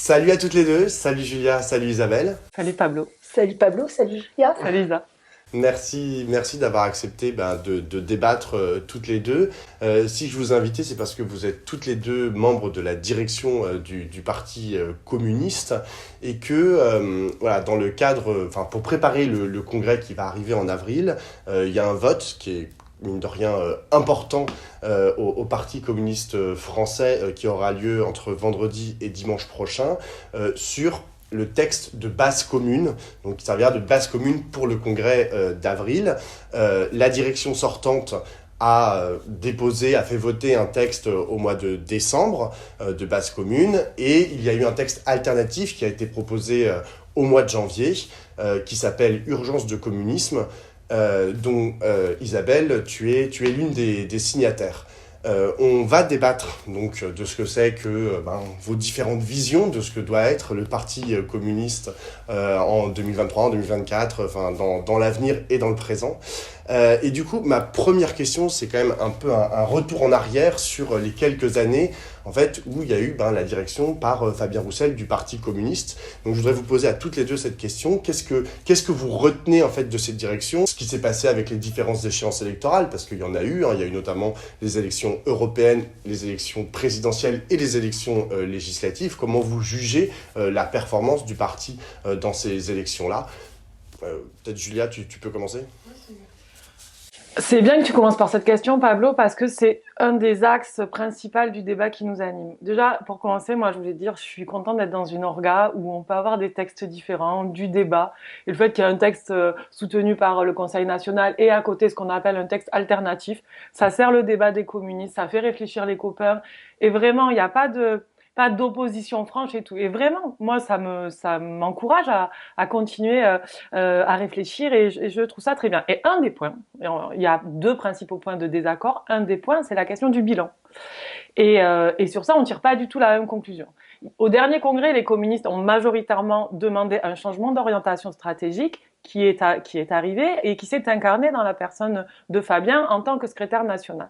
Salut à toutes les deux, salut Julia, salut Isabelle. Salut Pablo. Salut Pablo, salut Julia. Salut Isa. Merci d'avoir accepté de débattre toutes les deux. Si je vous ai invité, c'est parce que vous êtes toutes les deux membres de la direction du Parti communiste et que voilà, dans le cadre, pour préparer le congrès qui va arriver en avril, il y a un vote qui est mine de rien important au Parti communiste français qui aura lieu entre vendredi et dimanche prochain sur le texte de base commune, donc qui servira de base commune pour le congrès d'avril. La direction sortante a fait voter un texte au mois de décembre de base commune, et il y a eu un texte alternatif qui a été proposé au mois de janvier, qui s'appelle Urgence de communisme, dont Isabelle, tu es l'une des signataires. On va débattre donc de ce que c'est que vos différentes visions de ce que doit être le Parti communiste en 2023, en 2024, dans l'avenir et dans le présent. Et du coup, ma première question, c'est quand même un peu un retour en arrière sur les quelques années en fait, où il y a eu la direction par Fabien Roussel du Parti communiste. Donc je voudrais vous poser à toutes les deux cette question. Qu'est-ce que vous retenez en fait de cette direction? Ce qui s'est passé avec les différentes échéances électorales, parce qu'il y en a eu, il y a eu notamment les élections européennes, les élections présidentielles et les élections législatives. Comment vous jugez la performance du parti dans ces élections-là? Peut-être Julia, tu peux commencer? C'est bien que tu commences par cette question, Pablo, parce que c'est un des axes principaux du débat qui nous anime. Déjà, pour commencer, moi, je voulais dire, je suis contente d'être dans une orga où on peut avoir des textes différents, du débat. Et le fait qu'il y ait un texte soutenu par le Conseil national et à côté ce qu'on appelle un texte alternatif, ça sert le débat des communistes, ça fait réfléchir les copains. Et vraiment, il n'y a pas d'opposition franche et tout. Et vraiment, moi, ça m'encourage à continuer à réfléchir et je trouve ça très bien. Et un des points, il y a deux principaux points de désaccord. Un des points, c'est la question du bilan. Et sur ça, on tire pas du tout la même conclusion. Au dernier congrès, les communistes ont majoritairement demandé un changement d'orientation stratégique qui est arrivé et qui s'est incarné dans la personne de Fabien en tant que secrétaire national.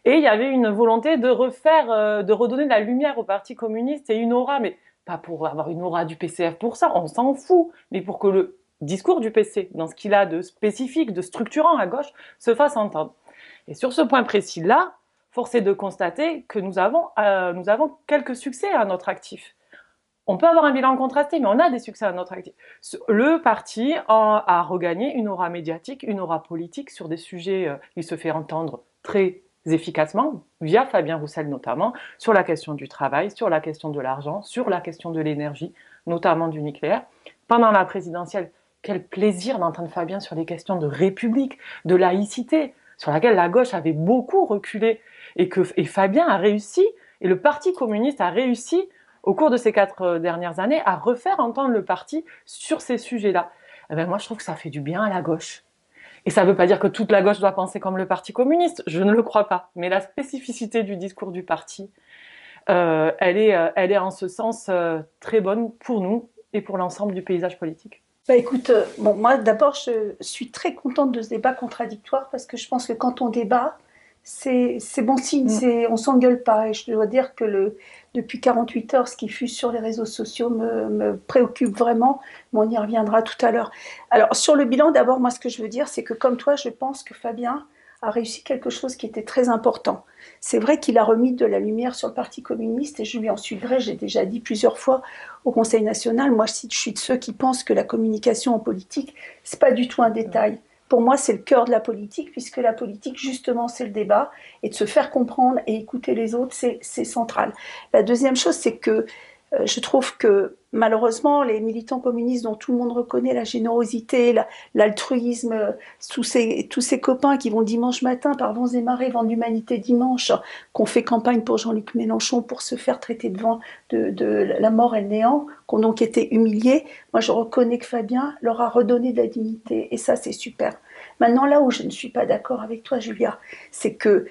Et il y avait une volonté de redonner de la lumière au Parti communiste et une aura, mais pas pour avoir une aura du PCF pour ça, on s'en fout, mais pour que le discours du PC, dans ce qu'il a de spécifique, de structurant à gauche, se fasse entendre. Et sur ce point précis-là, force est de constater que nous avons quelques succès à notre actif. On peut avoir un bilan contrasté, mais on a des succès à notre actif. Le parti a regagné une aura médiatique, une aura politique sur des sujets, il se fait entendre très efficacement, via Fabien Roussel notamment, sur la question du travail, sur la question de l'argent, sur la question de l'énergie, notamment du nucléaire. Pendant la présidentielle, quel plaisir d'entendre Fabien sur les questions de république, de laïcité, sur laquelle la gauche avait beaucoup reculé, et Fabien a réussi, et le Parti communiste a réussi, au cours de ces 4 dernières années, à refaire entendre le parti sur ces sujets-là. Eh ben moi, je trouve que ça fait du bien à la gauche. Et ça ne veut pas dire que toute la gauche doit penser comme le Parti communiste, je ne le crois pas. Mais la spécificité du discours du parti, elle est en ce sens très bonne pour nous et pour l'ensemble du paysage politique. Écoute, moi d'abord je suis très contente de ce débat contradictoire parce que je pense que quand on débat, c'est bon signe, on s'engueule pas. Et je dois dire que depuis 48 heures, ce qui fut sur les réseaux sociaux me préoccupe vraiment, mais on y reviendra tout à l'heure. Alors sur le bilan, d'abord, moi ce que je veux dire, c'est que comme toi, je pense que Fabien a réussi quelque chose qui était très important. C'est vrai qu'il a remis de la lumière sur le Parti communiste et je lui en suis gré, j'ai déjà dit plusieurs fois au Conseil national, moi je suis de ceux qui pensent que la communication en politique, c'est pas du tout un détail. Pour moi, c'est le cœur de la politique, puisque la politique, justement, c'est le débat, et de se faire comprendre et écouter les autres, c'est central. La deuxième chose, c'est que je trouve que malheureusement, les militants communistes dont tout le monde reconnaît la générosité, l'altruisme, tous ces copains qui vont dimanche matin par vents et marées vendre l'humanité dimanche, qu'on fait campagne pour Jean-Luc Mélenchon pour se faire traiter de la mort et le néant, qui ont donc été humiliés. Moi, je reconnais que Fabien leur a redonné de la dignité, et ça, c'est super. Maintenant, là où je ne suis pas d'accord avec toi, Julia, c'est que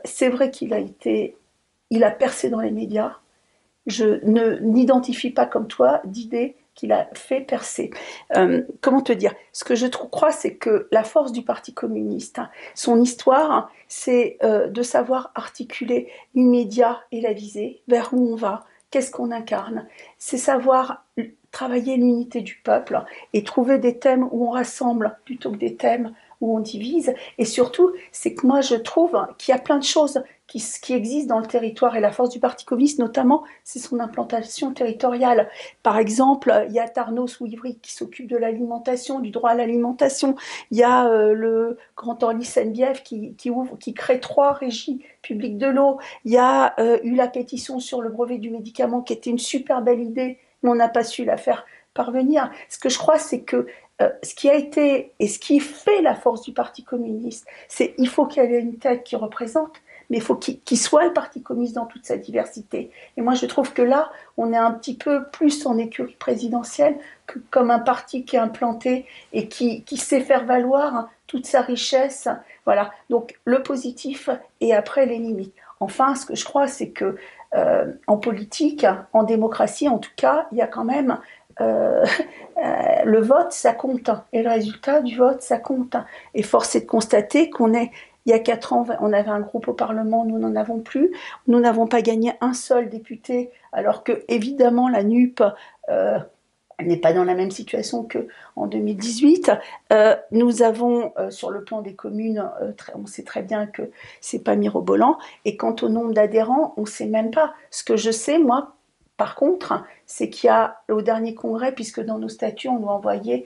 c'est vrai qu'il a percé dans les médias. Je n'identifie pas comme toi d'idée qu'il a fait percer. Comment te dire? Ce que je crois, c'est que la force du Parti communiste, son histoire, c'est de savoir articuler l'immédiat et la visée, vers où on va, qu'est-ce qu'on incarne? C'est savoir travailler l'unité du peuple et trouver des thèmes où on rassemble plutôt que des thèmes où on divise. Et surtout, c'est que moi, je trouve qu'il y a plein de choses qui existent dans le territoire. Et la force du Parti communiste, notamment, c'est son implantation territoriale. Par exemple, il y a Tarnos ou Ivry qui s'occupe de l'alimentation, du droit à l'alimentation. Il y a le grand Orly Senbiev qui crée 3 régies publiques de l'eau. Il y a eu la pétition sur le brevet du médicament qui était une super belle idée, mais on n'a pas su la faire parvenir. Ce que je crois, c'est que ce qui a été et ce qui fait la force du Parti communiste, c'est qu'il faut qu'il y ait une tête qui représente, mais il faut qu'il soit le Parti communiste dans toute sa diversité. Et moi, je trouve que là, on est un petit peu plus en écurie présidentielle que comme un parti qui est implanté et qui sait faire valoir toute sa richesse. Voilà, donc le positif et après les limites. Enfin, ce que je crois, c'est que en politique, en démocratie en tout cas, il y a quand même le vote, ça compte, et le résultat du vote, ça compte. Et force est de constater il y a 4 ans, on avait un groupe au Parlement, nous n'en avons plus. Nous n'avons pas gagné un seul député, alors que, évidemment, la NUP n'est pas dans la même situation qu'en 2018. Nous avons, sur le plan des communes, on sait très bien que c'est pas mirobolant. Et quant au nombre d'adhérents, on ne sait même pas. Ce que je sais, moi, par contre, c'est qu'il y a au dernier congrès, puisque dans nos statuts, on doit envoyer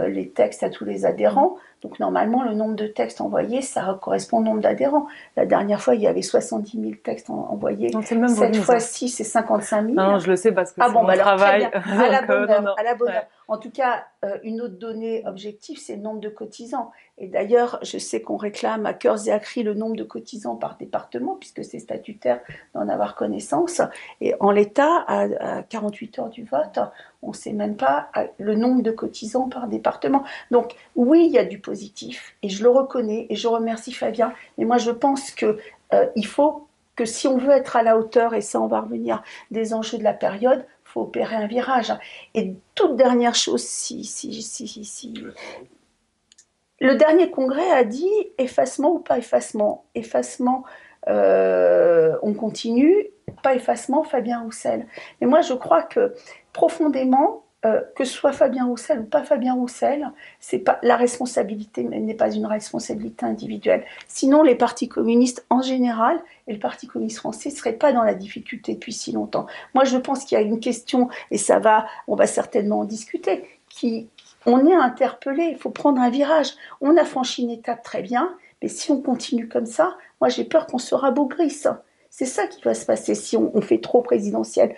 les textes à tous les adhérents. Donc normalement, le nombre de textes envoyés, ça correspond au nombre d'adhérents. La dernière fois, il y avait 70 000 textes envoyés. Donc c'est le même Cette volume, fois-ci, c'est 55 000. Non, je le sais parce que c'est mon alors, travail. très bien. À la bonne heure, non. à la bonne Ouais. heure. En tout cas, une autre donnée objective, c'est le nombre de cotisants. Et d'ailleurs, je sais qu'on réclame à cœurs et à cris le nombre de cotisants par département, puisque c'est statutaire d'en avoir connaissance. Et en l'état, à 48 heures du vote, on ne sait même pas le nombre de cotisants par département. Donc oui, il y a du positif, et je le reconnais, et je remercie Fabien. Mais moi, je pense qu'il faut que si on veut être à la hauteur, et ça on va revenir, des enjeux de la période, il faut opérer un virage. Et toute dernière chose, le dernier congrès a dit effacement ou pas effacement. Effacement, on continue, pas effacement, Fabien Roussel. Mais moi, je crois que profondément, que ce soit Fabien Roussel ou pas Fabien Roussel, c'est pas, la responsabilité n'est pas une responsabilité individuelle. Sinon, les partis communistes en général et le Parti communiste français ne seraient pas dans la difficulté depuis si longtemps. Moi, je pense qu'il y a une question, et on va certainement en discuter, on est interpellé, il faut prendre un virage. On a franchi une étape très bien, mais si on continue comme ça, moi j'ai peur qu'on se rabougrise. C'est ça qui va se passer si on fait trop présidentiel,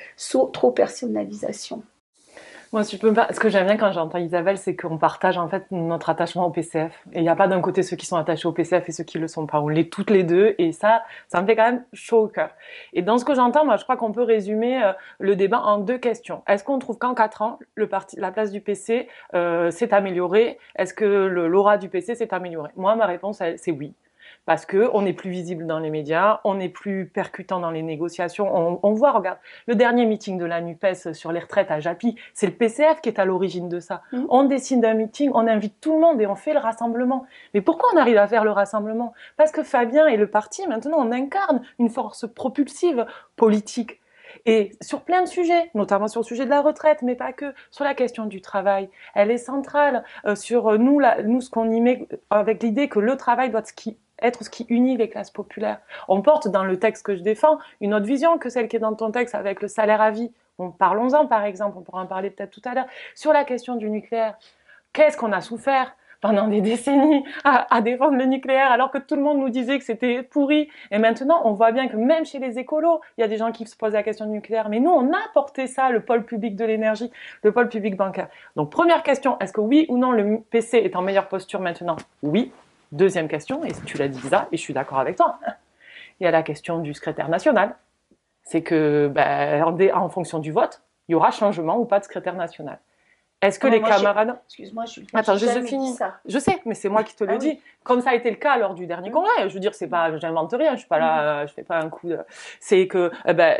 trop personnalisation. Moi, si je peux pas, ce que j'aime bien quand j'entends Isabelle, c'est qu'on partage en fait notre attachement au PCF. Et il n'y a pas d'un côté ceux qui sont attachés au PCF et ceux qui le sont pas. On l'est toutes les deux, et ça me fait quand même chaud au cœur. Et dans ce que j'entends, moi, je crois qu'on peut résumer le débat en 2 questions. Est-ce qu'on trouve qu'en 4 ans, la place du PC s'est améliorée? Est-ce que l'aura du PC s'est améliorée? Moi, ma réponse, c'est oui. Parce que on est plus visible dans les médias, on est plus percutant dans les négociations. On voit, regarde, le dernier meeting de la NUPES sur les retraites à Japy, c'est le PCF qui est à l'origine de ça. On décide d'un meeting, on invite tout le monde et on fait le rassemblement. Mais pourquoi on arrive à faire le rassemblement? Parce que Fabien et le parti, maintenant, on incarne une force propulsive politique. Et sur plein de sujets, notamment sur le sujet de la retraite, mais pas que, sur la question du travail, elle est centrale. Sur nous, ce qu'on y met avec l'idée que le travail doit être ce qui unit les classes populaires. On porte dans le texte que je défends une autre vision que celle qui est dans ton texte avec le salaire à vie. Bon, parlons-en par exemple, on pourra en parler peut-être tout à l'heure. Sur la question du nucléaire, qu'est-ce qu'on a souffert pendant des décennies à défendre le nucléaire alors que tout le monde nous disait que c'était pourri. Et maintenant, on voit bien que même chez les écolos, il y a des gens qui se posent la question du nucléaire. Mais nous, on a porté ça, le pôle public de l'énergie, le pôle public bancaire. Donc, première question, est-ce que oui ou non, le PC est en meilleure posture maintenant? Oui. Deuxième question, et tu l'as dit ça, et je suis d'accord avec toi, il y a la question du secrétaire national. C'est que, en fonction du vote, il y aura changement ou pas de secrétaire national. Est-ce que les camarades... Excuse-moi, je suis... Attends, je finis. Je sais, mais c'est moi qui te le dis. Oui. Comme ça a été le cas lors du dernier congrès. Je veux dire, c'est pas, j'invente rien, je suis pas là, je fais pas un coup de... C'est que,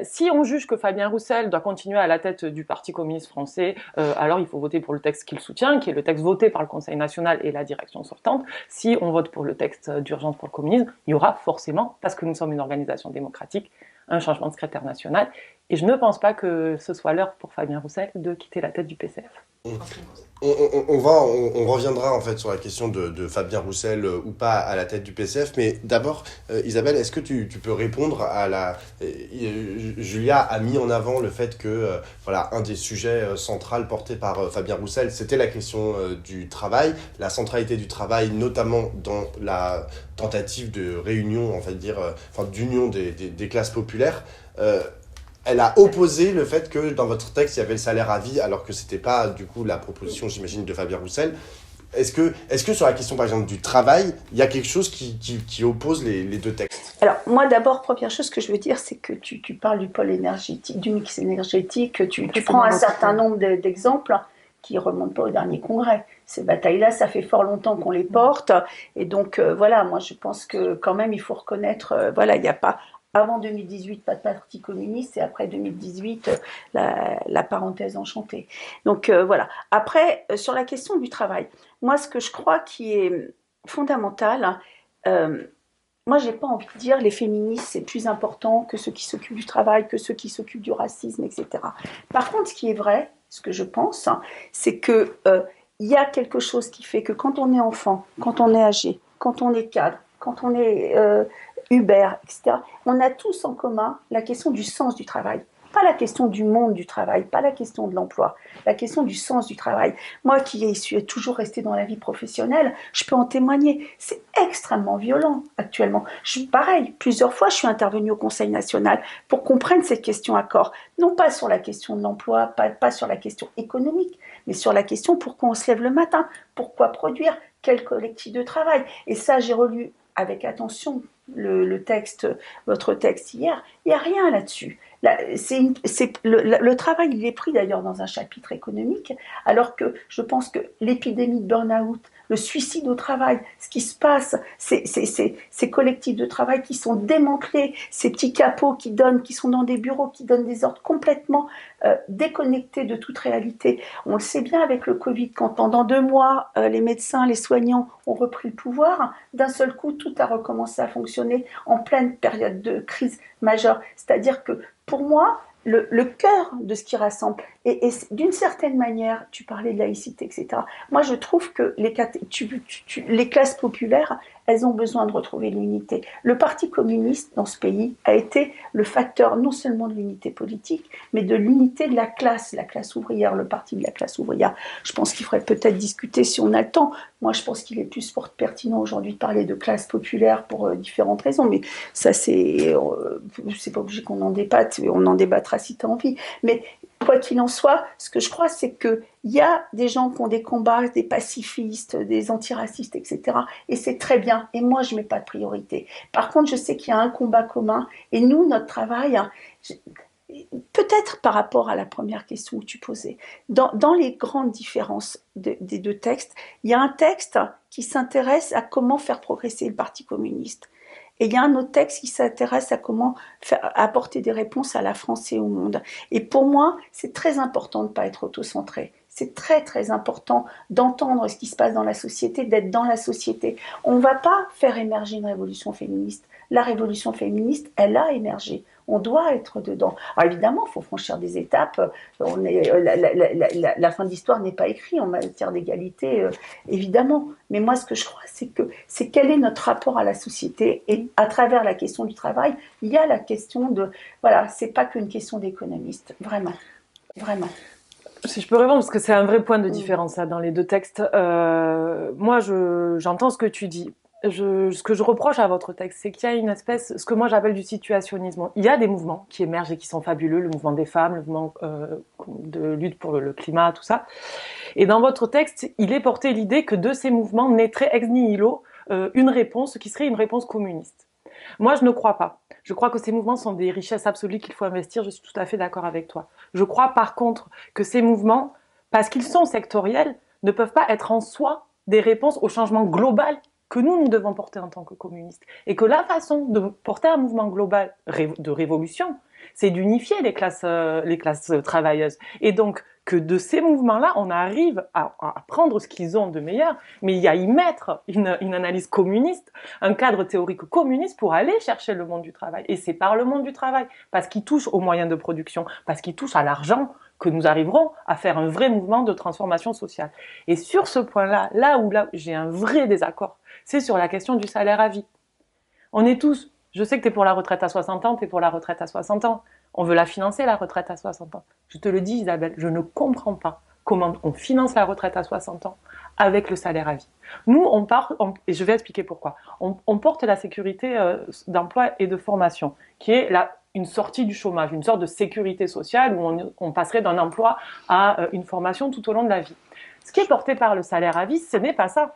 si on juge que Fabien Roussel doit continuer à la tête du Parti communiste français, alors il faut voter pour le texte qu'il soutient, qui est le texte voté par le Conseil national et la direction sortante. Si on vote pour le texte d'urgence pour le communisme, il y aura forcément, parce que nous sommes une organisation démocratique, un changement de secrétaire national. Et je ne pense pas que ce soit l'heure pour Fabien Roussel de quitter la tête du PCF. On reviendra en fait sur la question de Fabien Roussel ou pas à la tête du PCF, mais d'abord, Isabelle, est-ce que tu peux répondre à Julia a mis en avant le fait que voilà, un des sujets centraux portés par Fabien Roussel, c'était la question du travail, la centralité du travail, notamment dans la tentative de réunion, on va dire, d'union des classes populaires. Elle a opposé le fait que dans votre texte, il y avait le salaire à vie, alors que c'était pas, du coup, la proposition, j'imagine, de Fabien Roussel. Est-ce que sur la question, par exemple, du travail, il y a quelque chose qui oppose les deux textes? Alors, moi, d'abord, première chose que je veux dire, c'est que tu parles du pôle énergétique, du mix énergétique, tu prends un certain nombre d'exemples qui ne remontent pas au dernier congrès. Ces batailles-là, ça fait fort longtemps qu'on les porte. Et donc, voilà, moi, je pense que quand même, il faut reconnaître, voilà, il n'y a pas... Avant 2018, pas de parti communiste, et après 2018, la parenthèse enchantée. Donc voilà. Après, sur la question du travail, moi, ce que je crois qui est fondamental, moi, j'ai pas envie de dire les féministes, c'est plus important que ceux qui s'occupent du travail, que ceux qui s'occupent du racisme, etc. Par contre, ce qui est vrai, ce que je pense, c'est que y a quelque chose qui fait que quand on est enfant, quand on est âgé, quand on est cadre, quand on est Uber, etc., on a tous en commun la question du sens du travail. Pas la question du monde du travail, pas la question de l'emploi, la question du sens du travail. Moi qui suis toujours restée dans la vie professionnelle, je peux en témoigner. C'est extrêmement violent actuellement. Pareil, plusieurs fois, je suis intervenue au Conseil national pour qu'on prenne cette question à corps. Non pas sur la question de l'emploi, pas sur la question économique, mais sur la question pourquoi on se lève le matin, pourquoi produire, quel collectif de travail. Et ça, j'ai relu avec attention le texte, votre texte hier, il n'y a rien là-dessus. Le travail, il est pris d'ailleurs dans un chapitre économique, alors que je pense que l'épidémie de burn-out, le suicide au travail, ce qui se passe, ces collectifs de travail qui sont démantelés, ces petits capots qui sont dans des bureaux, qui donnent des ordres complètement déconnectés de toute réalité. On le sait bien avec le Covid, quand pendant 2 mois, les médecins, les soignants ont repris le pouvoir, d'un seul coup, tout a recommencé à fonctionner en pleine période de crise majeure. C'est-à-dire que pour moi, le cœur de ce qui rassemble, et d'une certaine manière, tu parlais de laïcité, etc. Moi, je trouve que les classes populaires, elles ont besoin de retrouver l'unité. Le Parti communiste dans ce pays a été le facteur non seulement de l'unité politique, mais de l'unité de la classe ouvrière, le parti de la classe ouvrière. Je pense qu'il faudrait peut-être discuter si on a le temps. Moi, je pense qu'il est plus pertinent aujourd'hui de parler de classe populaire pour différentes raisons, mais ça, c'est pas obligé qu'on en débatte, on en débattra si tu as envie. Mais quoi qu'il en soit, ce que je crois, c'est qu'il y a des gens qui ont des combats, des pacifistes, des antiracistes, etc. Et c'est très bien. Et moi, je ne mets pas de priorité. Par contre, je sais qu'il y a un combat commun. Et nous, notre travail, peut-être par rapport à la première question que tu posais, dans les grandes différences des deux textes, il y a un texte qui s'intéresse à comment faire progresser le Parti communiste. Et il y a un autre texte qui s'intéresse à comment apporter des réponses à la France et au monde. Et pour moi, c'est très important de ne pas être autocentré. C'est très très important d'entendre ce qui se passe dans la société, d'être dans la société. On ne va pas faire émerger une révolution féministe. La révolution féministe, elle a émergé. On doit être dedans. Alors évidemment, il faut franchir des étapes. La fin de l'histoire n'est pas écrite en matière d'égalité, évidemment. Mais moi, ce que je crois, c'est quel est notre rapport à la société. Et à travers la question du travail, il y a la question de... Voilà, c'est pas qu'une question d'économiste. Vraiment. Vraiment. Si je peux répondre, parce que c'est un vrai point de différence là, dans les deux textes. Moi, j'entends ce que tu dis. Ce que je reproche à votre texte, c'est qu'il y a une espèce, ce que moi j'appelle du situationnisme. Il y a des mouvements qui émergent et qui sont fabuleux, le mouvement des femmes, le mouvement de lutte pour le climat, tout ça. Et dans votre texte, il est porté l'idée que de ces mouvements naîtrait ex nihilo une réponse qui serait une réponse communiste. Moi, je ne crois pas. Je crois que ces mouvements sont des richesses absolues qu'il faut investir. Je suis tout à fait d'accord avec toi. Je crois par contre que ces mouvements, parce qu'ils sont sectoriels, ne peuvent pas être en soi des réponses au changement global que nous devons porter en tant que communistes. Et que la façon de porter un mouvement global de révolution, c'est d'unifier les classes travailleuses. Et donc, que de ces mouvements-là, on arrive à prendre ce qu'ils ont de meilleur, mais il y a à y mettre une analyse communiste, un cadre théorique communiste pour aller chercher le monde du travail. Et c'est par le monde du travail, parce qu'il touche aux moyens de production, parce qu'il touche à l'argent, que nous arriverons à faire un vrai mouvement de transformation sociale. Et sur ce point-là, là où j'ai un vrai désaccord, c'est sur la question du salaire à vie. On est tous, je sais que tu es pour la retraite à 60 ans, tu es pour la retraite à 60 ans. On veut la financer, la retraite à 60 ans. Je te le dis, Isabelle, je ne comprends pas comment on finance la retraite à 60 ans avec le salaire à vie. Nous, et je vais expliquer pourquoi, on porte la sécurité d'emploi et de formation, qui est une sortie du chômage, une sorte de sécurité sociale où on passerait d'un emploi à une formation tout au long de la vie. Ce qui est porté par le salaire à vie, ce n'est pas ça.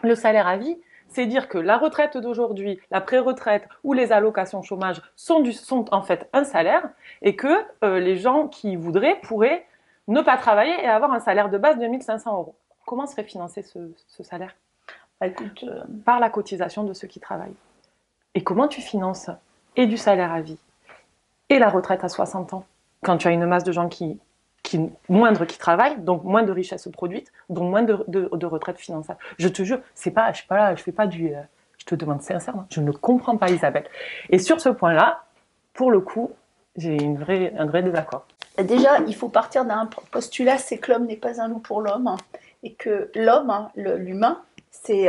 Le salaire à vie, c'est dire que la retraite d'aujourd'hui, la pré-retraite ou les allocations chômage sont en fait un salaire et que les gens qui voudraient pourraient ne pas travailler et avoir un salaire de base de 1 500 €. Comment serait financé ce salaire ? Écoute, par la cotisation de ceux qui travaillent. Et comment tu finances et du salaire à vie et la retraite à 60 ans quand tu as une masse de gens moindre qui travaillent, donc moins de richesses produites, donc moins de retraite finançable. Je te jure, je suis pas là, je fais pas je te demande sincèrement, je ne comprends pas, Isabelle. Et sur ce point-là, pour le coup, j'ai un vrai désaccord. Déjà, il faut partir d'un postulat, c'est que l'homme n'est pas un loup pour l'homme, et que l'homme, l'humain, c'est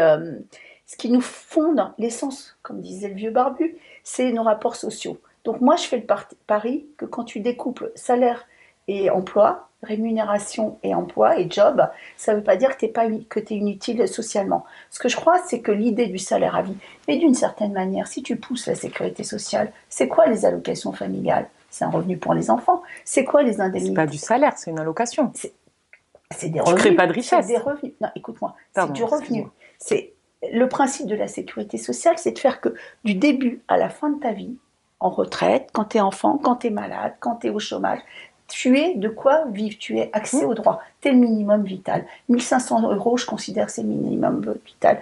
ce qui nous fonde, l'essence, comme disait le vieux barbu, c'est nos rapports sociaux. Donc moi, je fais le pari que quand tu découples salaire et emploi, rémunération et emploi et job, ça ne veut pas dire que tu es inutile socialement. Ce que je crois, c'est que l'idée du salaire à vie, mais d'une certaine manière, si tu pousses la sécurité sociale, c'est quoi les allocations familiales ? C'est un revenu pour les enfants. C'est quoi les indemnités ? C'est pas du salaire, c'est une allocation. C'est des revenus. Tu crées pas de richesse. C'est des revenus. Non, écoute-moi, Pardon, c'est du revenu. C'est le principe de la sécurité sociale, c'est de faire que du début à la fin de ta vie, en retraite, quand tu es enfant, quand tu es malade, quand tu es au chômage, tu es de quoi vivre, tu es accès aux droits, tu es le minimum vital. 1 500 €, je considère que c'est le minimum vital.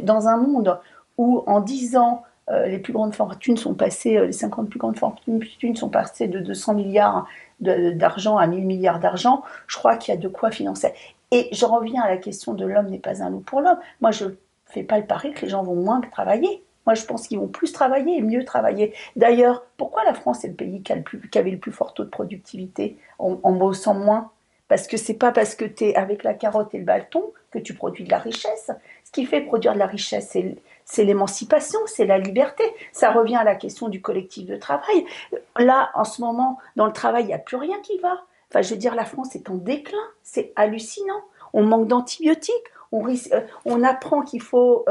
Dans un monde où en 10 ans, les plus grandes fortunes sont passées, les 50 plus grandes fortunes sont passées de 200 milliards d'argent à 1000 milliards d'argent, je crois qu'il y a de quoi financer. Et je reviens à la question de l'homme n'est pas un loup pour l'homme. Moi, je ne fais pas le pari que les gens vont moins travailler. Moi, je pense qu'ils vont plus travailler et mieux travailler. D'ailleurs, pourquoi la France est le pays qui avait le plus fort taux de productivité en bossant moins ? Parce que c'est pas parce que tu es avec la carotte et le bâton que tu produis de la richesse. Ce qui fait produire de la richesse, c'est l'émancipation, c'est la liberté. Ça revient à la question du collectif de travail. Là, en ce moment, dans le travail, il n'y a plus rien qui va. Enfin, je veux dire, la France est en déclin. C'est hallucinant. On manque d'antibiotiques. On apprend qu'il faut,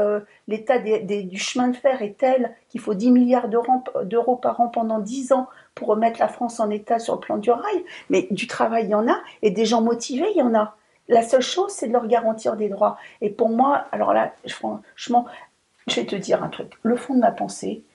l'état du chemin de fer est tel qu'il faut 10 milliards d'euros par an pendant 10 ans pour remettre la France en état sur le plan du rail. Mais du travail, il y en a, et des gens motivés, il y en a. La seule chose, c'est de leur garantir des droits. Et pour moi, alors là, franchement, je vais te dire un truc. Le fond de ma pensée,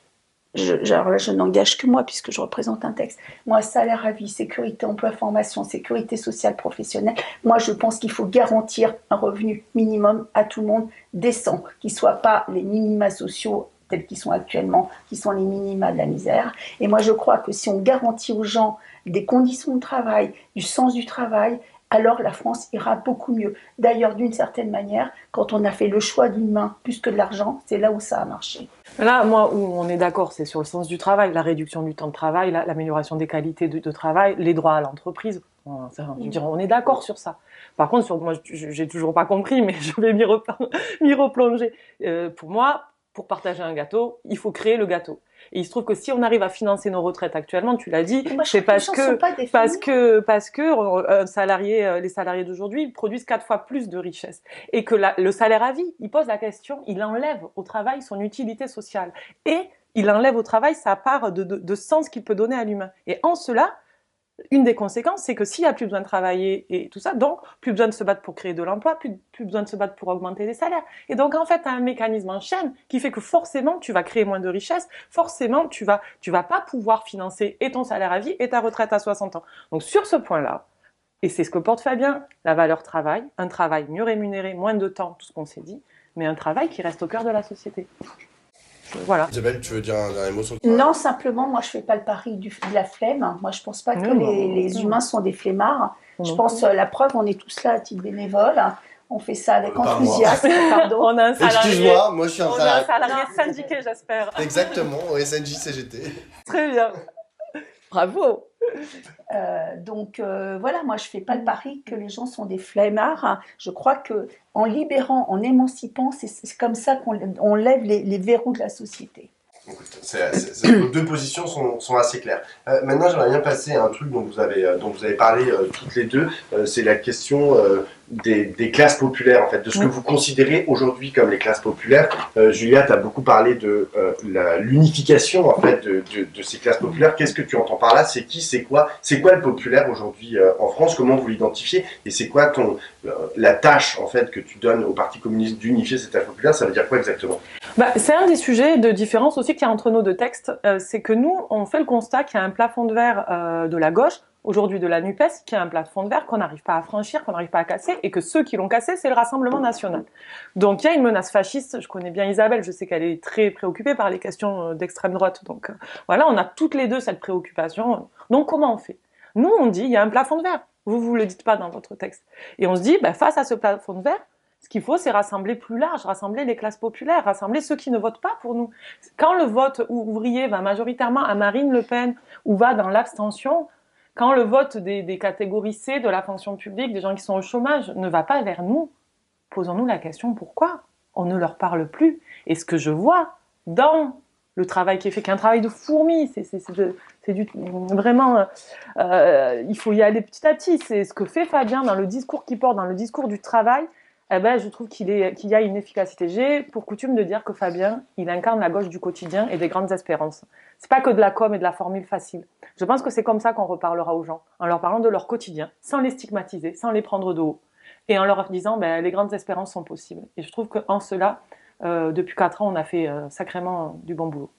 alors là, je n'engage que moi puisque je représente un texte. Moi, salaire à vie, sécurité, emploi, formation, sécurité sociale, professionnelle. Moi, je pense qu'il faut garantir un revenu minimum à tout le monde décent, qui ne soit pas les minima sociaux tels qu'ils sont actuellement, qui sont les minima de la misère. Et moi, je crois que si on garantit aux gens des conditions de travail, du sens du travail, alors la France ira beaucoup mieux. D'ailleurs, d'une certaine manière, quand on a fait le choix d'une main plus que de l'argent, c'est là où ça a marché. Là, moi, où on est d'accord, c'est sur le sens du travail, la réduction du temps de travail, l'amélioration des qualités de travail, les droits à l'entreprise. Je veux dire, on est d'accord sur ça. Par contre, moi, j'ai toujours pas compris, mais je vais m'y replonger. Pour moi, pour partager un gâteau, il faut créer le gâteau. Et il se trouve que si on arrive à financer nos retraites actuellement, tu l'as dit, c'est parce que les salariés d'aujourd'hui ils produisent 4 fois plus de richesses. Et que le salaire à vie, il pose la question, il enlève au travail son utilité sociale. Et il enlève au travail sa part de sens qu'il peut donner à l'humain. Et en cela, une des conséquences, c'est que s'il n'y a plus besoin de travailler et tout ça, donc plus besoin de se battre pour créer de l'emploi, plus besoin de se battre pour augmenter les salaires. Et donc en fait, tu as un mécanisme en chaîne qui fait que forcément, tu vas créer moins de richesses, forcément, tu vas pas pouvoir financer et ton salaire à vie et ta retraite à 60 ans. Donc sur ce point-là, et c'est ce que porte Fabien, la valeur travail, un travail mieux rémunéré, moins de temps, tout ce qu'on s'est dit, mais un travail qui reste au cœur de la société. Voilà. Isabelle, tu veux dire un dernier mot sur le travail? Non, simplement, moi, je fais pas le pari de la flemme. Moi, je pense pas que Non, les humains sont des flemmards. Je non pense, plus. la preuve, on est tous là à titre bénévole. On fait ça avec Pas moi. enthousiasme, pardon. On a un salarié. Excuse-moi, moi je suis un On a un salarié. salarié syndiqué, j'espère. Exactement, au SNJ CGT. Très bien. Bravo. Donc voilà, moi je fais pas le pari que les gens sont des flemmards. Je crois que en libérant, en émancipant, c'est comme ça qu'on lève les verrous de la société. Écoute, vos deux positions sont assez claires. Maintenant, j'aimerais bien passer à un truc dont vous avez parlé toutes les deux. C'est la question des classes populaires, en fait, de ce que vous considérez aujourd'hui comme les classes populaires. Julia, tu as beaucoup parlé de l'unification, en fait, de ces classes populaires. Qu'est-ce que tu entends par là? C'est qui? C'est quoi le populaire aujourd'hui en France? Comment vous l'identifiez? Et c'est quoi la tâche, en fait, que tu donnes au Parti communiste d'unifier cette classe populaire? Ça veut dire quoi exactement? C'est un des sujets de différence aussi qu'il y a entre nos deux textes. C'est que nous, on fait le constat qu'il y a un plafond de verre de la gauche, aujourd'hui de la NUPES, qui a un plafond de verre qu'on n'arrive pas à franchir, qu'on n'arrive pas à casser, et que ceux qui l'ont cassé, c'est le Rassemblement national. Donc il y a une menace fasciste. Je connais bien Isabelle, je sais qu'elle est très préoccupée par les questions d'extrême droite. Donc voilà, on a toutes les deux cette préoccupation. Donc comment on fait? Nous, on dit, il y a un plafond de verre. Vous le dites pas dans votre texte. Et on se dit, face à ce plafond de verre, ce qu'il faut, c'est rassembler plus large, rassembler les classes populaires, rassembler ceux qui ne votent pas pour nous. Quand le vote ouvrier va majoritairement à Marine Le Pen ou va dans l'abstention, quand le vote des catégories C de la fonction publique, des gens qui sont au chômage, ne va pas vers nous, posons-nous la question pourquoi on ne leur parle plus. Et ce que je vois dans le travail qui est fait, qui est un travail de fourmi, vraiment, il faut y aller petit à petit. C'est ce que fait Fabien dans le discours qu'il porte, dans le discours du travail. Je trouve qu'il y a une efficacité. J'ai pour coutume de dire que Fabien, il incarne la gauche du quotidien et des grandes espérances. C'est pas que de la com et de la formule facile. Je pense que c'est comme ça qu'on reparlera aux gens, en leur parlant de leur quotidien, sans les stigmatiser, sans les prendre de haut, et en leur disant les grandes espérances sont possibles. Et je trouve qu'en cela, depuis 4 ans, on a fait sacrément du bon boulot.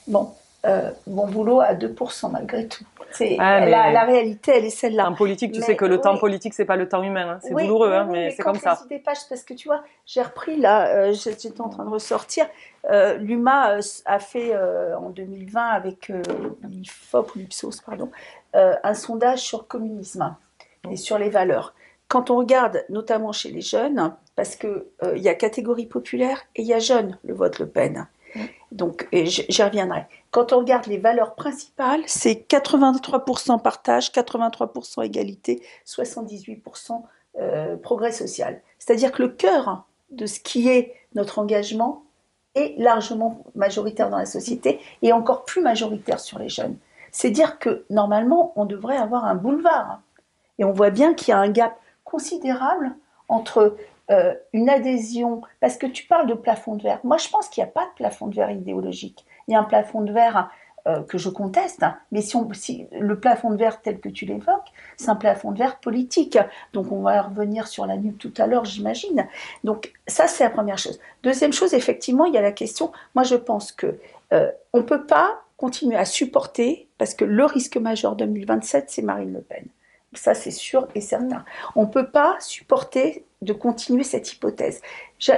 Bon boulot à 2% malgré tout. La réalité, elle est celle-là. En politique, tu sais que le temps politique, c'est pas le temps humain. Hein. C'est douloureux, mais c'est comme ça. Parce que tu vois, j'ai repris là, j'étais en train de ressortir. L'UMA a fait en 2020 avec l'IFOP ou l'Ipsos, pardon, un sondage sur le communisme et sur les valeurs. Quand on regarde, notamment chez les jeunes, parce que il y a catégorie populaire et il y a jeunes, le vote Le Pen. Donc, j'y reviendrai. Quand on regarde les valeurs principales, c'est 83% partage, 83% égalité, 78% progrès social. C'est-à-dire que le cœur de ce qui est notre engagement est largement majoritaire dans la société et encore plus majoritaire sur les jeunes. C'est dire que normalement, on devrait avoir un boulevard. Et on voit bien qu'il y a un gap considérable entre une adhésion, parce que tu parles de plafond de verre. Moi, je pense qu'il n'y a pas de plafond de verre idéologique. Il y a un plafond de verre que je conteste, mais si le plafond de verre tel que tu l'évoques, c'est un plafond de verre politique. Donc, on va revenir sur la nuque tout à l'heure, j'imagine. Donc, ça, c'est la première chose. Deuxième chose, effectivement, il y a la question, moi, je pense que on ne peut pas continuer à supporter, parce que le risque majeur 2027, c'est Marine Le Pen. Ça, c'est sûr et certain. On ne peut pas supporter de continuer cette hypothèse.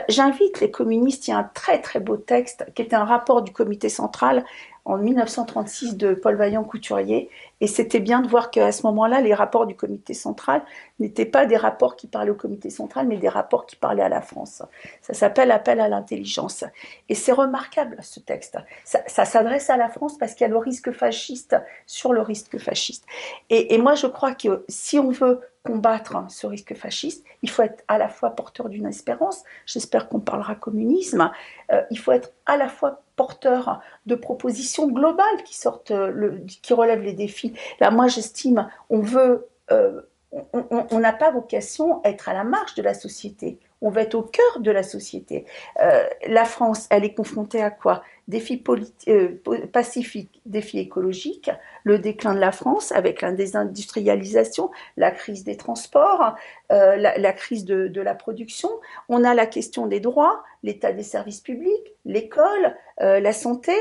J'invite les communistes, il y a un très très beau texte qui était un rapport du comité central en 1936 de Paul Vaillant-Couturier, et c'était bien de voir qu'à ce moment-là, les rapports du comité central n'étaient pas des rapports qui parlaient au comité central, mais des rapports qui parlaient à la France. Ça s'appelle Appel à l'intelligence. Et c'est remarquable, ce texte. Ça s'adresse à la France parce qu'il y a le risque fasciste sur le risque fasciste. Et moi, je crois que si on veut combattre ce risque fasciste, il faut être à la fois porteur d'une espérance, j'espère qu'on parlera communisme, il faut être à la fois porteur de propositions globales qui relèvent les défis. Là, moi, j'estime, on n'a pas vocation à être à la marge de la société. On veut être au cœur de la société. La France, elle est confrontée à quoi? Défis pacifiques, défis écologiques, le déclin de la France avec la désindustrialisation, la crise des transports, la crise de la production. On a la question des droits, l'état des services publics, l'école, la santé.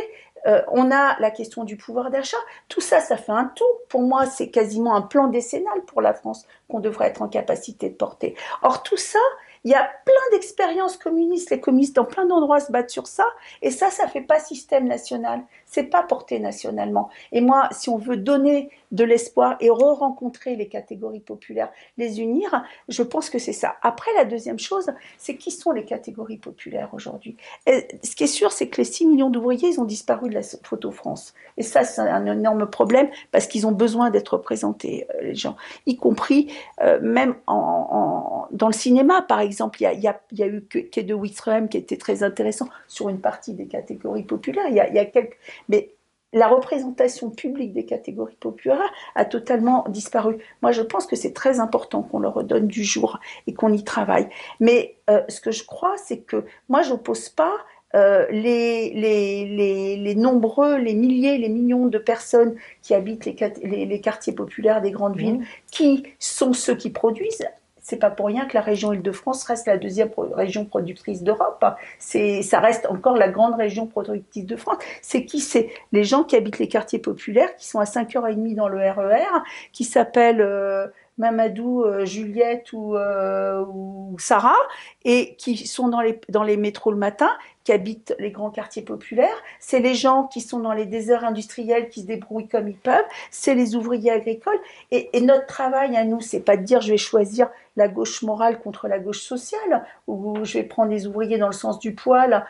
On a la question du pouvoir d'achat. Tout ça, ça fait un tout. Pour moi, c'est quasiment un plan décennal pour la France qu'on devrait être en capacité de porter. Or, tout ça, Il y a plein d'expériences communistes. Les communistes, dans plein d'endroits, se battent sur ça. Et ça fait pas système national. C'est pas porté nationalement. Et moi, si on veut donner de l'espoir et re-rencontrer les catégories populaires, les unir, je pense que c'est ça. Après, la deuxième chose, c'est qui sont les catégories populaires aujourd'hui? Et ce qui est sûr, c'est que les 6 millions d'ouvriers, ils ont disparu de la photo France. Et ça, c'est un énorme problème parce qu'ils ont besoin d'être représentés, les gens, y compris même dans le cinéma, par exemple. Il y a eu Quai de Wistreham qui était très intéressant sur une partie des catégories populaires. Il y a quelques... Mais la représentation publique des catégories populaires a totalement disparu. Moi, je pense que c'est très important qu'on leur redonne du jour et qu'on y travaille. Mais ce que je crois, c'est que moi, je n'oppose pas les nombreux, les milliers, les millions de personnes qui habitent les quartiers populaires des grandes villes, qui sont ceux qui produisent. C'est pas pour rien que la région Île-de-France reste la deuxième région productrice d'Europe. Ça reste encore la grande région productrice de France. C'est qui? C'est les gens qui habitent les quartiers populaires, qui sont à 5h30 dans le RER, qui s'appellent Mamadou, Juliette ou Sarah, et qui sont dans les métros le matin, qui habitent les grands quartiers populaires. C'est les gens qui sont dans les déserts industriels, qui se débrouillent comme ils peuvent. C'est les ouvriers agricoles. Et notre travail à nous, c'est pas de dire je vais choisir la gauche morale contre la gauche sociale, ou je vais prendre les ouvriers dans le sens du poil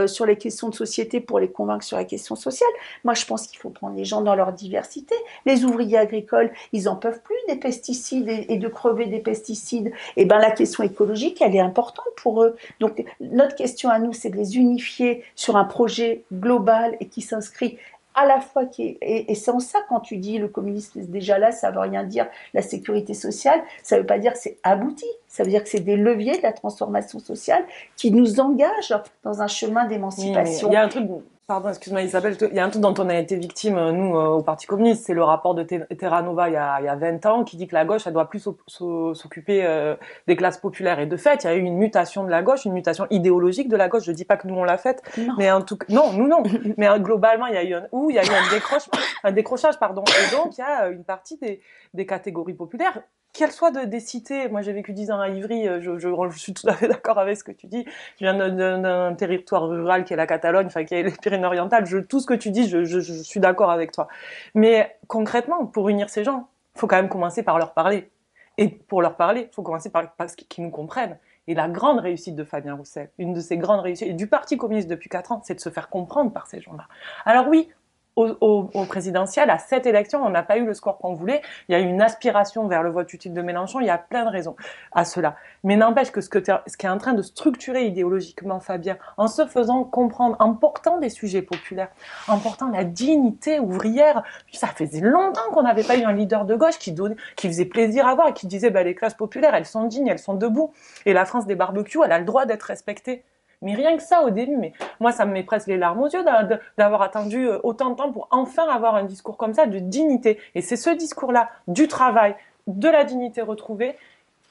sur les questions de société pour les convaincre sur la question sociale. Moi, je pense qu'il faut prendre les gens dans leur diversité. Les ouvriers agricoles, ils en peuvent plus des pesticides et de crever des pesticides. Et ben la question écologique, elle est importante pour eux. Donc notre question à nous, c'est de les unifier sur un projet global et qui s'inscrit à la fois et c'est en ça, quand tu dis le communisme est déjà là, ça veut rien dire. La sécurité sociale, ça veut pas dire que c'est abouti, ça veut dire que c'est des leviers de la transformation sociale qui nous engagent dans un chemin d'émancipation. Il y a un truc, pardon, excuse-moi Isabelle, il y a un truc dont on a été victime, nous, au Parti communiste, c'est le rapport de Terra Nova il y a 20 ans qui dit que la gauche, elle doit plus s'occuper des classes populaires. Et de fait, il y a eu une mutation de la gauche, une mutation idéologique de la gauche. Je dis pas que nous on l'a faite, mais en tout cas, non, nous non. Mais globalement, il y a eu un décrochage, pardon. Et donc, il y a une partie des catégories populaires, qu'elles soient des cités. Moi, j'ai vécu 10 ans à Ivry, je suis tout à fait d'accord avec ce que tu dis. Je viens d'un territoire rural qui est la Catalogne, enfin, qui est les Pyrénées-Orientales. Tout ce que tu dis, je suis d'accord avec toi. Mais concrètement, pour unir ces gens, il faut quand même commencer par leur parler. Et pour leur parler, il faut commencer par qu'ils nous comprennent. Et la grande réussite de Fabien Roussel, une de ses grandes réussites, et du Parti communiste depuis 4 ans, c'est de se faire comprendre par ces gens-là. Alors oui, au présidentiel, à cette élection, on n'a pas eu le score qu'on voulait. Il y a eu une aspiration vers le vote utile de Mélenchon. Il y a plein de raisons à cela. Mais n'empêche que ce qui est en train de structurer idéologiquement Fabien, en se faisant comprendre, en portant des sujets populaires, en portant la dignité ouvrière, ça faisait longtemps qu'on n'avait pas eu un leader de gauche qui faisait plaisir à voir et qui disait les classes populaires, elles sont dignes, elles sont debout. Et la France des barbecues, elle a le droit d'être respectée. Mais rien que ça au début, mais moi ça me met presque les larmes aux yeux d'avoir attendu autant de temps pour enfin avoir un discours comme ça de dignité. Et c'est ce discours-là du travail, de la dignité retrouvée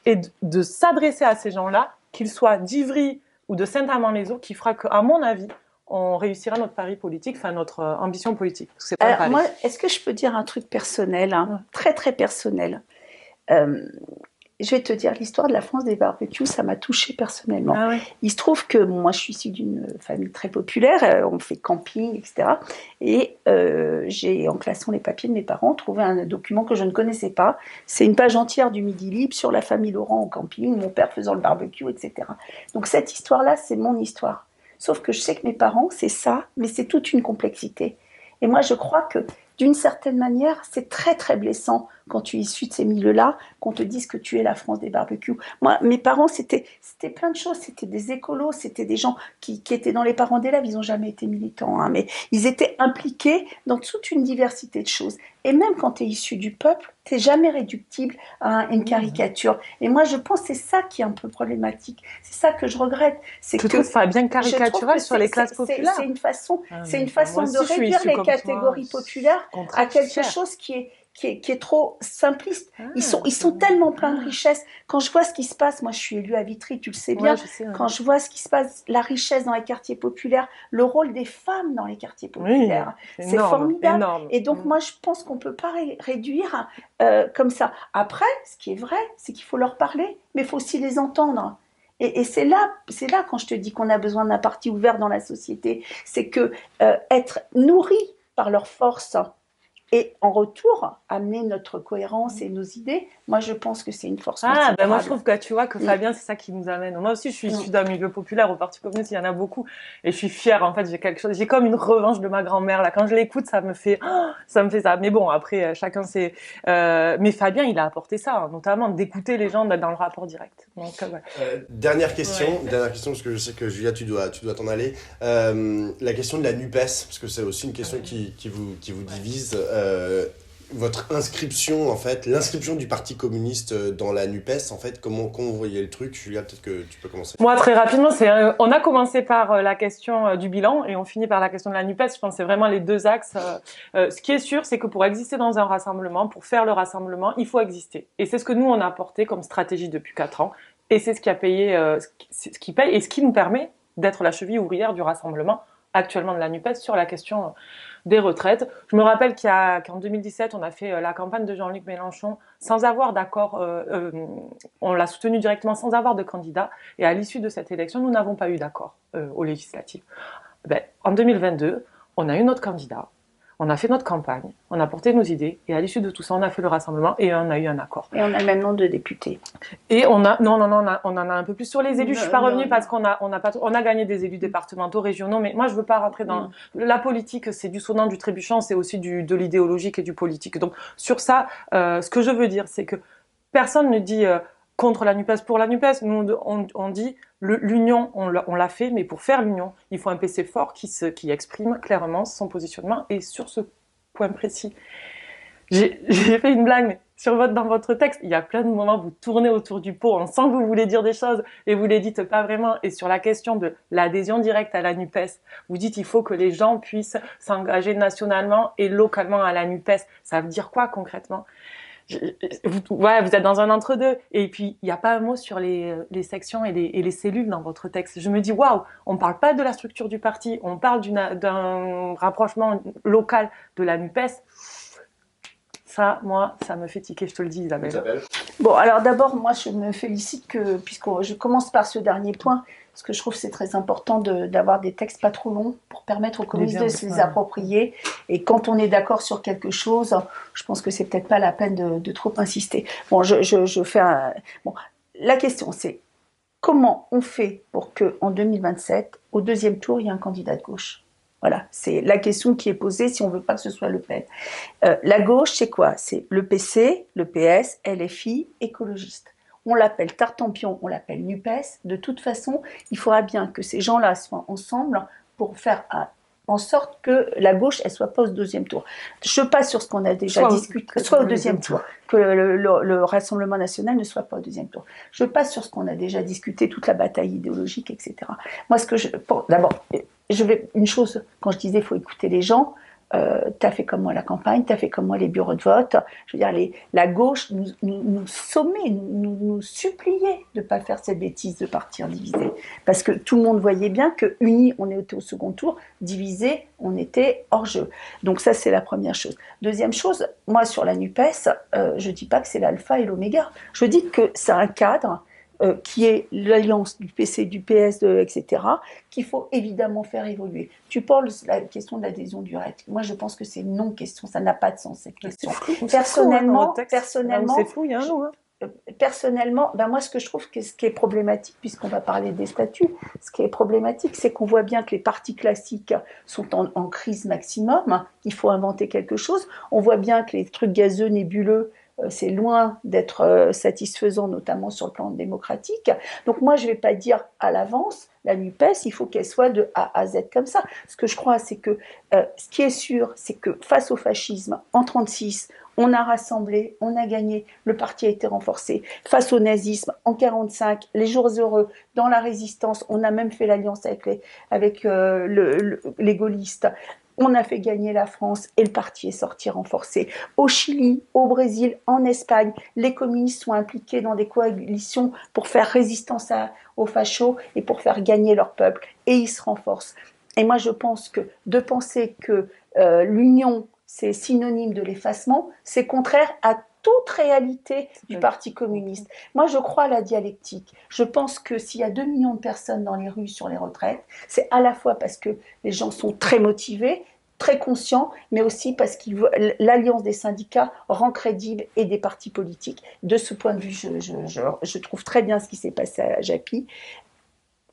et de s'adresser à ces gens-là, qu'ils soient d'Ivry ou de Saint-Amand-les-Eaux, qui fera qu'à mon avis, on réussira notre pari politique, enfin notre ambition politique. C'est pas un pari. Moi, est-ce que je peux dire un truc personnel, très très personnel? Je vais te dire, l'histoire de la France des barbecues, ça m'a touchée personnellement. Ah ouais. Il se trouve que moi, je suis issue d'une famille très populaire, on fait camping, etc. Et j'ai, en classant les papiers de mes parents, trouvé un document que je ne connaissais pas. C'est une page entière du Midi Libre sur la famille Laurent au camping, mon père faisant le barbecue, etc. Donc cette histoire-là, c'est mon histoire. Sauf que je sais que mes parents, c'est ça, mais c'est toute une complexité. Et moi, je crois que, d'une certaine manière, c'est très très blessant quand tu es issu de ces milieux-là, qu'on te dise que tu es la France des barbecues. Moi, mes parents, c'était plein de choses. C'était des écolos, c'était des gens qui étaient dans les parents d'élèves. Ils n'ont jamais été militants, hein, mais ils étaient impliqués dans toute une diversité de choses. Et même quand tu es issu du peuple, tu n'es jamais réductible à une caricature. Et moi, je pense que c'est ça qui est un peu problématique. C'est ça que je regrette. Tu trouves ça bien caricatural sur les classes populaires? C'est une façon de réduire les catégories populaires à quelque chose qui est trop simpliste. Ils sont tellement pleins de richesses. Quand je vois ce qui se passe, moi je suis élue à Vitry, tu le sais bien, quand je vois ce qui se passe, la richesse dans les quartiers populaires, le rôle des femmes dans les quartiers populaires, c'est formidable. Énorme. Et donc moi je pense qu'on ne peut pas réduire comme ça. Après, ce qui est vrai, c'est qu'il faut leur parler, mais il faut aussi les entendre. Et c'est là quand je te dis qu'on a besoin d'un parti ouvert dans la société, c'est que être nourri par leurs forces et en retour amener notre cohérence et nos idées, moi je pense que c'est une force considérable. Ben moi je trouve que tu vois que Fabien, c'est ça qui nous amène. Moi aussi je suis issue d'un milieu populaire au Parti communiste, il y en a beaucoup et je suis fière en fait, j'ai comme une revanche de ma grand-mère là quand je l'écoute, ça me fait ça. Mais bon, après chacun c'est mais Fabien, il a apporté ça notamment d'écouter les gens dans le rapport direct. Donc dernière question parce que je sais que Julia tu dois t'en aller. La question de la NUPES parce que c'est aussi une question qui vous divise. Votre inscription, en fait, l'inscription du Parti communiste dans la NUPES, en fait, comment vous voyez le truc? Julia, peut-être que tu peux commencer. Moi, très rapidement, on a commencé par la question du bilan et on finit par la question de la NUPES. Je pense que c'est vraiment les deux axes. Ce qui est sûr, c'est que pour exister dans un rassemblement, pour faire le rassemblement, il faut exister. Et c'est ce que nous, on a apporté comme stratégie depuis 4 ans. Et c'est ce qui a payé, ce qui paye et ce qui nous permet d'être la cheville ouvrière du rassemblement actuellement de la NUPES sur la question des retraites. Je me rappelle qu'en 2017, on a fait la campagne de Jean-Luc Mélenchon sans avoir d'accord, on l'a soutenu directement sans avoir de candidat. Et à l'issue de cette élection, nous n'avons pas eu d'accord aux législatives. En 2022, on a eu notre candidat, on a fait notre campagne, on a porté nos idées, et à l'issue de tout ça, on a fait le rassemblement et on a eu un accord. Et on a le même nombre de députés. Et on en a un peu plus sur les élus. Je suis pas revenue parce qu'on a gagné des élus départementaux, régionaux, mais moi je veux pas rentrer dans la politique. C'est du sonnant, du trébuchant, c'est aussi de l'idéologique et du politique. Donc sur ça, ce que je veux dire, c'est que personne ne dit contre la NUPES, pour la NUPES. Nous, on dit l'union, on l'a fait, mais pour faire l'union, il faut un PC fort qui exprime clairement son positionnement. Et sur ce point précis, j'ai fait une blague dans votre texte. Il y a plein de moments où vous tournez autour du pot, on sent que vous voulez dire des choses et vous les dites pas vraiment. Et sur la question de l'adhésion directe à la NUPES, vous dites il faut que les gens puissent s'engager nationalement et localement à la NUPES. Ça veut dire quoi concrètement ? Vous êtes dans un entre-deux. Et puis, il n'y a pas un mot sur les sections et les cellules dans votre texte. Je me dis, waouh, on ne parle pas de la structure du parti, on parle d'un rapprochement local de la NUPES. Ça, moi, ça me fait tiquer, je te le dis, Isabelle. Bon, alors d'abord, moi, je me félicite puisque je commence par ce dernier point, parce que je trouve que c'est très important d'avoir des textes pas trop longs pour permettre aux communistes de se les approprier. Et quand on est d'accord sur quelque chose, je pense que c'est peut-être pas la peine de trop insister. Bon, je fais Bon, la question, c'est comment on fait pour qu'en 2027, au deuxième tour, il y ait un candidat de gauche ? Voilà, c'est la question qui est posée si on ne veut pas que ce soit Le Pen. La gauche, c'est quoi? C'est le PC, le PS, LFI, écologiste. On l'appelle Tartampion, on l'appelle NUPES. De toute façon, il faudra bien que ces gens-là soient ensemble pour faire en sorte que la gauche, elle soit pas au deuxième tour. Je passe sur ce qu'on a déjà discuté, soit au deuxième tour, que le Rassemblement national ne soit pas au deuxième tour. Je passe sur ce qu'on a déjà discuté, toute la bataille idéologique, etc. Moi, d'abord, une chose, quand je disais, il faut écouter les gens. T'as fait comme moi la campagne, t'as fait comme moi les bureaux de vote. Je veux dire, la gauche nous sommait, nous suppliait de ne pas faire cette bêtise de partir divisé. Parce que tout le monde voyait bien que unis, on était au second tour, divisés, on était hors jeu. Donc ça, c'est la première chose. Deuxième chose, moi sur la NUPES, je dis pas que c'est l'alpha et l'oméga. Je dis que c'est un cadre qui est l'alliance du PC, du PS, etc., qu'il faut évidemment faire évoluer. Tu parles de la question de l'adhésion directe. Moi, je pense que c'est une non-question. Ça n'a pas de sens, cette question. Personnellement, c'est flou, il y a un nom. Personnellement, moi, ce que je trouve ce qui est problématique, puisqu'on va parler des statuts, ce qui est problématique, c'est qu'on voit bien que les partis classiques sont en crise maximum. Il faut inventer quelque chose. On voit bien que les trucs gazeux, nébuleux, c'est loin d'être satisfaisant, notamment sur le plan démocratique. Donc moi, je ne vais pas dire à l'avance, la NUPES, il faut qu'elle soit de A à Z comme ça. Ce que je crois, c'est que ce qui est sûr, c'est que face au fascisme, en 1936, on a rassemblé, on a gagné, le parti a été renforcé. Face au nazisme, en 1945, les jours heureux, dans la résistance, on a même fait l'alliance avec les gaullistes. On a fait gagner la France et le parti est sorti renforcé. Au Chili, au Brésil, en Espagne, les communistes sont impliqués dans des coalitions pour faire résistance aux fachos et pour faire gagner leur peuple. Et ils se renforcent. Et moi, je pense que de penser que l'union, c'est synonyme de l'effacement, c'est contraire à toute réalité du Parti communiste. Moi, je crois à la dialectique. Je pense que s'il y a 2 millions de personnes dans les rues sur les retraites, c'est à la fois parce que les gens sont très motivés, très conscients, mais aussi parce que l'alliance des syndicats rend crédible et des partis politiques. De ce point de vue, je trouve très bien ce qui s'est passé à Japy.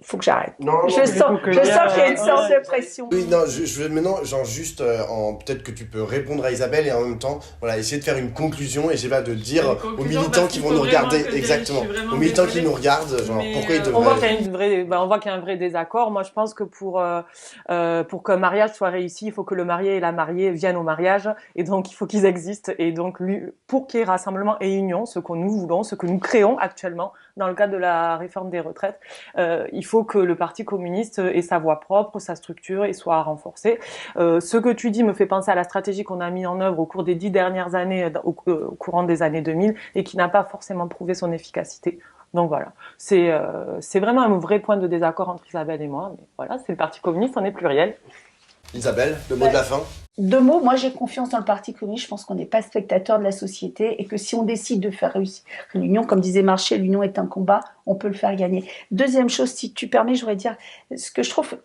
Il faut que j'arrête. Je sens qu'il y a une sorte de pression. Oui, non, je veux maintenant, genre juste, peut-être que tu peux répondre à Isabelle et en même temps, voilà, essayer de faire une conclusion et c'est pas de dire aux militants qui vont nous regarder, exactement, aux militants qui nous regardent, genre, pourquoi ils devraient... On voit qu'il y a un vrai désaccord. Moi, je pense que pour qu'un mariage soit réussi, il faut que le marié et la mariée viennent au mariage et donc il faut qu'ils existent. Et donc, pour qu'il y ait rassemblement et union, ce que nous voulons, ce que nous créons actuellement dans le cadre de la réforme des retraites, il faut que le Parti communiste ait sa voix propre, sa structure et soit renforcée. Ce que tu dis me fait penser à la stratégie qu'on a mis en œuvre au cours des 10 dernières années, au courant des années 2000, et qui n'a pas forcément prouvé son efficacité. Donc voilà, c'est vraiment un vrai point de désaccord entre Isabelle et moi, mais voilà, c'est le Parti communiste, on est pluriel. Isabelle, le mot de la fin? 2 mots, moi j'ai confiance dans le Parti communiste, je pense qu'on n'est pas spectateur de la société et que si on décide de faire réussir l'union, comme disait Marché, l'union est un combat, on peut le faire gagner. Deuxième chose, si tu permets, je voudrais dire ce que je trouve...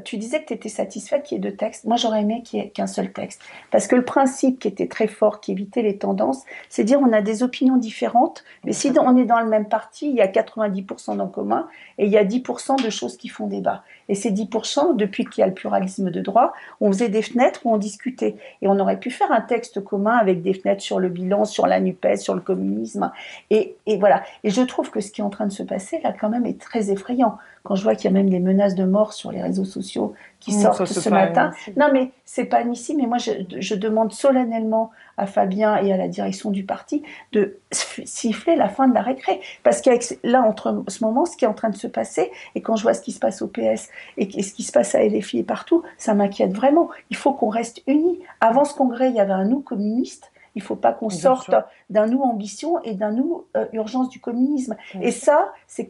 tu disais que tu étais satisfaite qu'il y ait 2 textes. Moi, j'aurais aimé qu'il n'y ait qu'un seul texte. Parce que le principe qui était très fort, qui évitait les tendances, c'est dire on a des opinions différentes, mais si on est dans le même parti, il y a 90% d'en commun et il y a 10% de choses qui font débat. Et ces 10%, depuis qu'il y a le pluralisme de droit, on faisait des fenêtres où on discutait. Et on aurait pu faire un texte commun avec des fenêtres sur le bilan, sur la NUPES, sur le communisme. Et voilà. Et je trouve que ce qui est en train de se passer, là, quand même, est très effrayant. Quand je vois qu'il y a même des menaces de mort sur les réseaux sociaux qui sortent ce matin. Non, mais c'est pas admissible. Mais moi, je demande solennellement à Fabien et à la direction du parti de siffler la fin de la récré. Parce qu'avec là, entre ce moment, ce qui est en train de se passer, et quand je vois ce qui se passe au PS et ce qui se passe à LFI et partout, ça m'inquiète vraiment. Il faut qu'on reste unis. Avant ce congrès, il y avait un nous communiste. Il ne faut pas qu'on sorte d'un nous ambition et d'un nous urgence du communisme. Et ça, c'est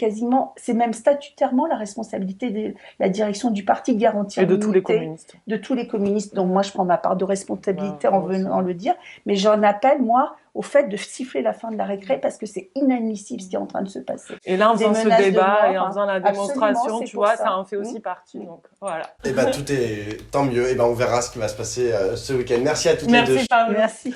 même statutairement la responsabilité de la direction du parti de garantir et de tous les communistes. De tous les communistes. Donc moi, je prends ma part de responsabilité en venant le dire. Mais j'en appelle, moi, au fait de siffler la fin de la récré parce que c'est inadmissible ce qui est en train de se passer. Et là, en faisant ce débat et en faisant la démonstration, tu vois, ça en fait aussi partie. Donc voilà. Et tout est tant mieux. Et on verra ce qui va se passer ce week-end. Merci à toutes les deux. Merci Pablo. Merci.